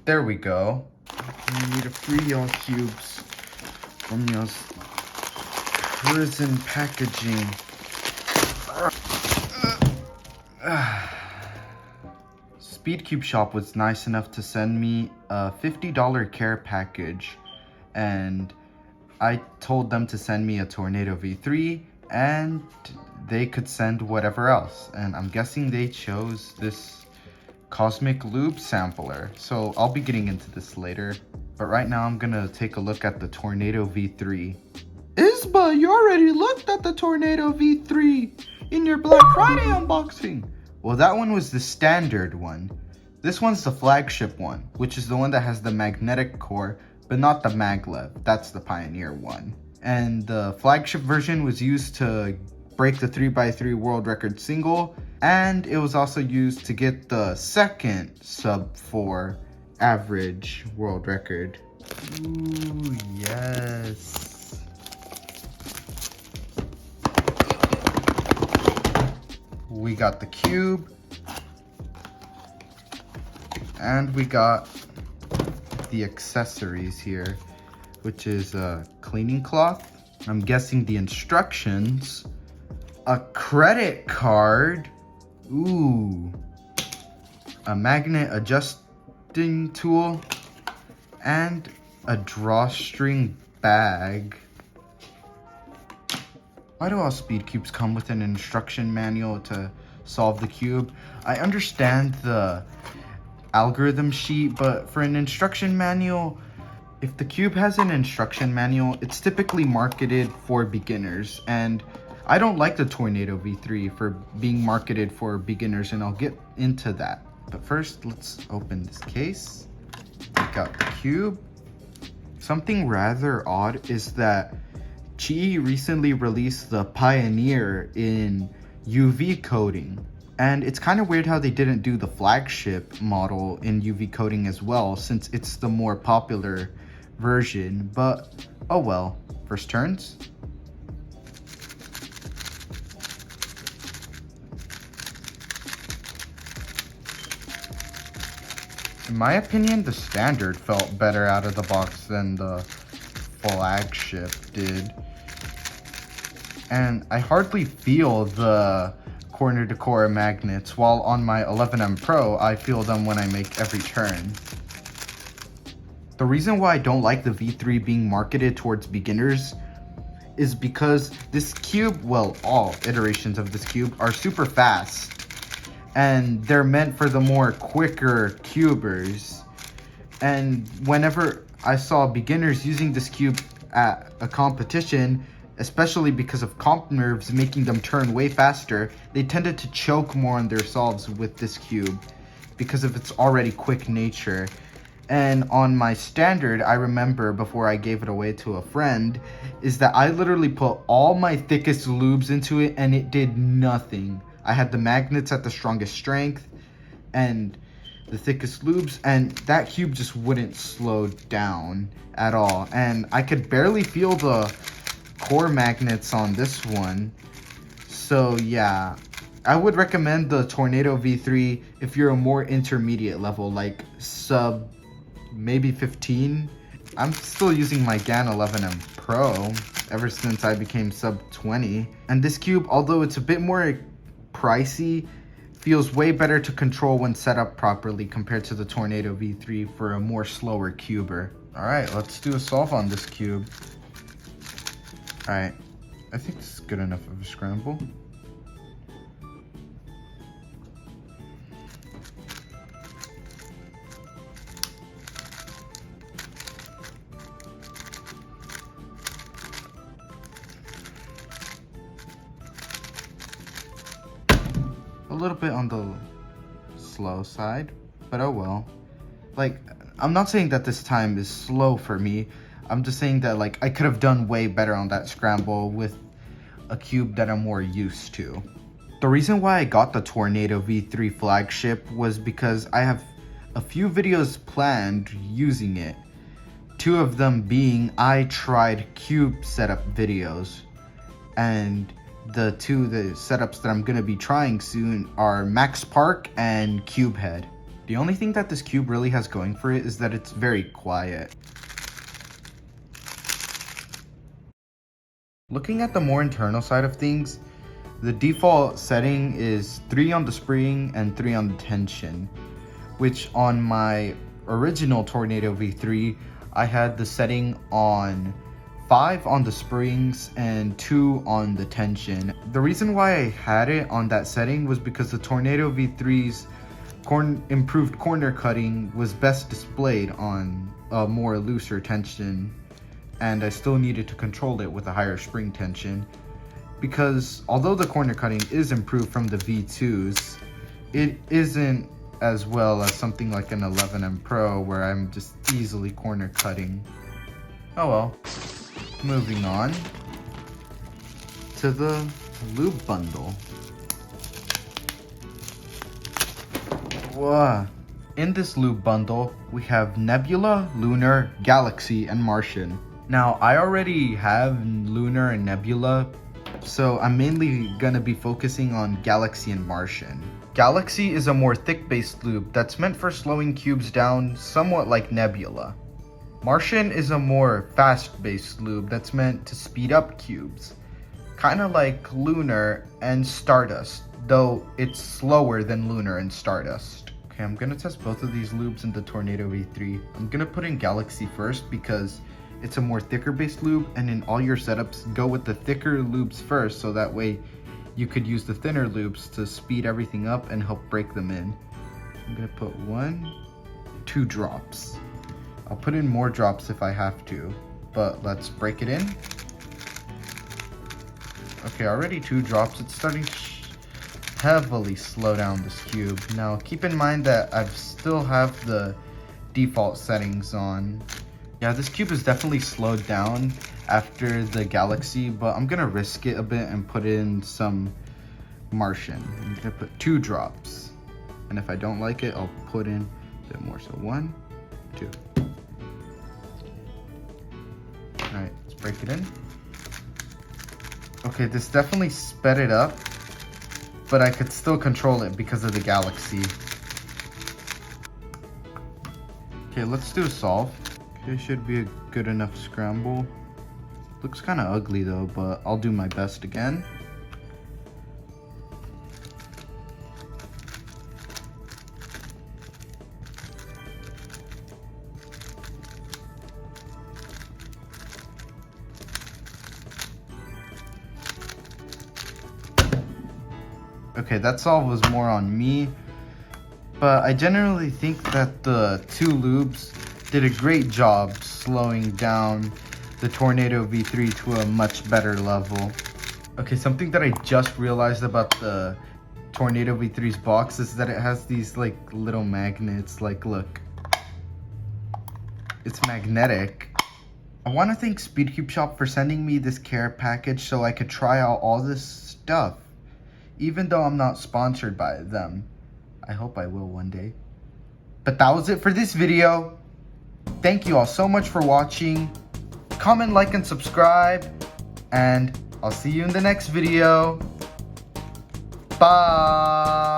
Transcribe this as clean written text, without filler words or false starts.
There we go. I need to free y'all cubes from y'all's prison packaging. SpeedCubeShop was nice enough to send me a $50 care package, and I told them to send me a Tornado V3 and they could send whatever else, and I'm guessing they chose this Cosmic Lube sampler, so I'll be getting into this later. But right now I'm gonna take a look at the Tornado V3. Isba, you already looked at the Tornado V3 in your Black Friday unboxing. Well, that one was the standard one. This one's the flagship one, which is the one that has the magnetic core, but not the maglev. That's the Pioneer one. And the flagship version was used to break the 3x3 world record single, and it was also used to get the second sub 4 average world record. Ooh, yes. We got the cube, and we got the accessories here, which is a cleaning cloth. I'm guessing the instructions, a credit card, ooh, a magnet adjusting tool, and a drawstring bag. Why do all speed cubes come with an instruction manual to solve the cube? I understand the algorithm sheet, but for an instruction manual, if the cube has an instruction manual, it's typically marketed for beginners, and I don't like the Tornado V3 for being marketed for beginners, and I'll get into that. But first, let's open this case. We got the cube. Something rather odd is that Qi recently released the Pioneer in UV coating. And it's kind of weird how they didn't do the flagship model in UV coating as well, since it's the more popular version. But oh well. First turns. In my opinion, the standard felt better out of the box than the flagship did. And I hardly feel the corner to core magnets, while on my 11M Pro, I feel them when I make every turn. The reason why I don't like the V3 being marketed towards beginners is because this cube, well, all iterations of this cube are super fast, and they're meant for the more quicker cubers. And whenever I saw beginners using this cube at a competition, especially because of comp nerves making them turn way faster, they tended to choke more on their solves with this cube because of its already quick nature. And on my standard, I remember before I gave it away to a friend, is that I literally put all my thickest lubes into it and it did nothing. I had the magnets at the strongest strength and the thickest lubes, and that cube just wouldn't slow down at all. And I could barely feel the core magnets on this one. So yeah, I would recommend the Tornado V3 if you're a more intermediate level, like sub maybe 15. I'm still using my GAN 11M Pro ever since I became sub 20. And this cube, although it's a bit more pricey, feels way better to control when set up properly compared to the Tornado V3 for a more slower cuber. Alright, let's do a solve on this cube. Alright, I think this is good enough of a scramble. A little bit on the slow side, but oh well. Like, I'm not saying that this time is slow for me. I'm just saying that, like, I could have done way better on that scramble with a cube that I'm more used to. The reason why I got the Tornado V3 flagship was because I have a few videos planned using it. Two of them being I tried cube setup videos, and the setups that I'm gonna be trying soon are Max Park and Cube Head. The only thing that this cube really has going for it is that it's very quiet. Looking at the more internal side of things, the default setting is 3 on the spring and 3 on the tension, which on my original Tornado V3, I had the setting on 5 on the springs and 2 on the tension. The reason why I had it on that setting was because the Tornado V3's improved corner cutting was best displayed on a more looser tension, and I still needed to control it with a higher spring tension, because although the corner cutting is improved from the V2s, it isn't as well as something like an 11M Pro where I'm just easily corner cutting. Oh well. Moving on to the lube bundle. Whoa. In this lube bundle, we have Nebula, Lunar, Galaxy, and Martian. Now, I already have Lunar and Nebula, so I'm mainly gonna be focusing on Galaxy and Martian. Galaxy is a more thick-based lube that's meant for slowing cubes down, somewhat like Nebula. Martian is a more fast-based lube that's meant to speed up cubes, kinda like Lunar and Stardust, though it's slower than Lunar and Stardust. Okay, I'm gonna test both of these lubes in the Tornado V3. I'm gonna put in Galaxy first because it's a more thicker based lube, and in all your setups, go with the thicker lubes first so that way you could use the thinner lubes to speed everything up and help break them in. I'm gonna put 2 drops. I'll put in more drops if I have to, but let's break it in. Okay, already 2 drops. It's starting to heavily slow down this cube. Now keep in mind that I still have the default settings on. Yeah, this cube is definitely slowed down after the Galaxy, but I'm gonna risk it a bit and put in some Martian. I'm gonna put 2 drops, and if I don't like it, I'll put in a bit more. So 1, 2. All right, let's break it in. Okay, this definitely sped it up, but I could still control it because of the Galaxy. Okay, let's do a solve. Okay, should be a good enough scramble. Looks kind of ugly though, but I'll do my best again. Okay, that solve was more on me, but I generally think that the 2 lubes did a great job slowing down the Tornado V3 to a much better level. Okay, something that I just realized about the Tornado V3's box is that it has these like little magnets. Like, look, it's magnetic. I want to thank SpeedCubeShop for sending me this care package so I could try out all this stuff, even though I'm not sponsored by them. I hope I will one day. But that was it for this video. Thank you all so much for watching. Comment, like, and subscribe. And I'll see you in the next video. Bye.